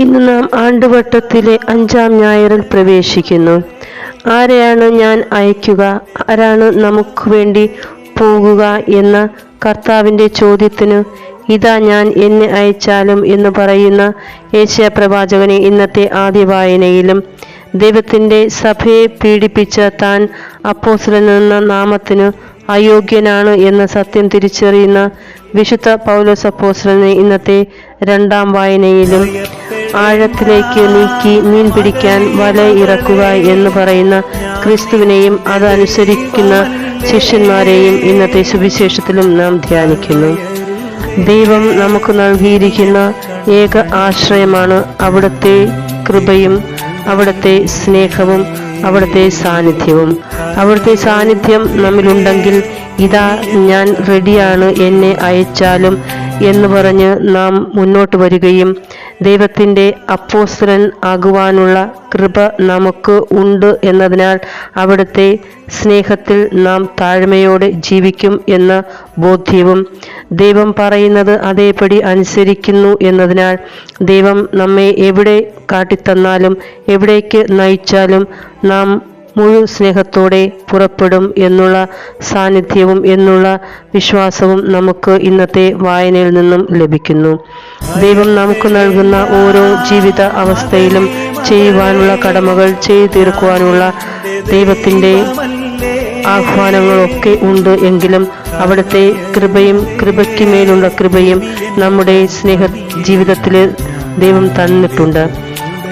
ഇന്ന് നാം ആണ്ടുവട്ടത്തിലെ 5-ാം ഞായറിൽ പ്രവേശിക്കുന്നു. ആരെയാണ് ഞാൻ അയക്കുക, ആരാണ് നമുക്ക് വേണ്ടി പോകുക എന്ന കർത്താവിൻ്റെ ചോദ്യത്തിന് ഇതാ ഞാൻ എന്നെ അയച്ചാലും എന്ന് പറയുന്ന യെശയ്യാപ്രവാചകനെ ഇന്നത്തെ ആദ്യ വായനയിലും ദൈവത്തിൻ്റെ സഭയെ പീഡിപ്പിച്ച താൻ അപ്പോസ്തലൻ എന്ന നാമത്തിന് അയോഗ്യനാണ് എന്ന സത്യം തിരിച്ചറിയുന്ന വിശുദ്ധ പൗലോസ് അപ്പോസ്തലനെ ഇന്നത്തെ 2-ാം വായനയിലും ആഴത്തിലേക്ക് നീക്കി മീൻ പിടിക്കാൻ വല ഇറക്കുക എന്ന് പറയുന്ന ക്രിസ്തുവിനെയും അതനുസരിക്കുന്ന ശിഷ്യന്മാരെയും ഇന്നത്തെ സുവിശേഷത്തിലും നാം ധ്യാനിക്കുന്നു. ദൈവം നമുക്ക് നൽകിയിരിക്കുന്ന ഏക ആശ്രയമാണ് അവിടുത്തെ കൃപയും അവിടുത്തെ സ്നേഹവും അവിടുത്തെ സാന്നിധ്യവും. അവിടുത്തെ സാന്നിധ്യം നമ്മിലുണ്ടെങ്കിൽ ഇതാ ഞാൻ റെഡിയാണ്, എന്നെ അയച്ചാലും എന്ന് പറഞ്ഞ് നാം മുന്നോട്ട് വരികയും ദൈവത്തിൻ്റെ അപ്പോസ്തലൻ ആകുവാനുള്ള കൃപ നമുക്ക് ഉണ്ട് എന്നതിനാൽ അവിടുത്തെ സ്നേഹത്തിൽ നാം താഴ്മയോടെ ജീവിക്കും എന്ന ബോധ്യവും ദൈവം പറയുന്നത് അതേപടി അനുസരിക്കുന്നു എന്നതിനാൽ ദൈവം നമ്മെ എവിടെ കാട്ടിത്തന്നാലും എവിടേക്ക് നയിച്ചാലും നാം മുഴു സ്നേഹത്തോടെ പുറപ്പെടും എന്നുള്ള സാന്നിധ്യവും എന്നുള്ള വിശ്വാസവും നമുക്ക് ഇന്നത്തെ വായനയിൽ നിന്നും ലഭിക്കുന്നു. ദൈവം നമുക്ക് നൽകുന്ന ഓരോ ജീവിത അവസ്ഥയിലും ചെയ്യുവാനുള്ള കടമകൾ ചെയ്തു തീർക്കുവാനുള്ള ദൈവത്തിൻ്റെ ആഹ്വാനങ്ങളൊക്കെ ഉണ്ട് എങ്കിലും അവിടുത്തെ കൃപയും കൃപയ്ക്ക് മേലുള്ള കൃപയും നമ്മുടെ സ്നേഹ ജീവിതത്തിൽ ദൈവം തന്നിട്ടുണ്ട്.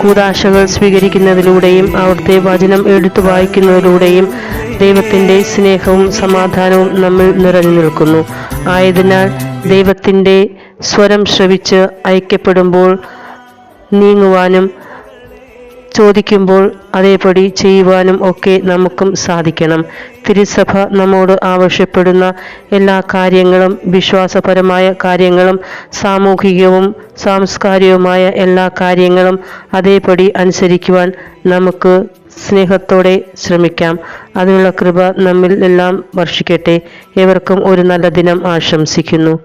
കൂദാശകൾ സ്വീകരിക്കുന്നതിലൂടെയും അവിടുത്തെ വചനം എടുത്തു വായിക്കുന്നതിലൂടെയും ദൈവത്തിൻ്റെ സ്നേഹവും സമാധാനവും നമ്മിൽ നിറഞ്ഞു നിൽക്കുന്നു. ആയതിനാൽ ദൈവത്തിൻ്റെ സ്വരം ശ്രവിച്ച് ഐക്യപ്പെടുമ്പോൾ നീങ്ങുവാനും ചോദിക്കുമ്പോൾ അതേപടി ചെയ്യുവാനും ഒക്കെ നമുക്കും സാധിക്കണം. തിരുസഭ നമ്മോട് ആവശ്യപ്പെടുന്ന എല്ലാ കാര്യങ്ങളും, വിശ്വാസപരമായ കാര്യങ്ങളും സാമൂഹികവും സാംസ്കാരികവുമായ എല്ലാ കാര്യങ്ങളും അതേപടി അനുസരിക്കുവാൻ നമുക്ക് സ്നേഹത്തോടെ ശ്രമിക്കാം. അതിനുള്ള കൃപ നമ്മിൽ എല്ലാം വർഷിക്കട്ടെ. ഏവർക്കും ഒരു നല്ല ദിനം ആശംസിക്കുന്നു.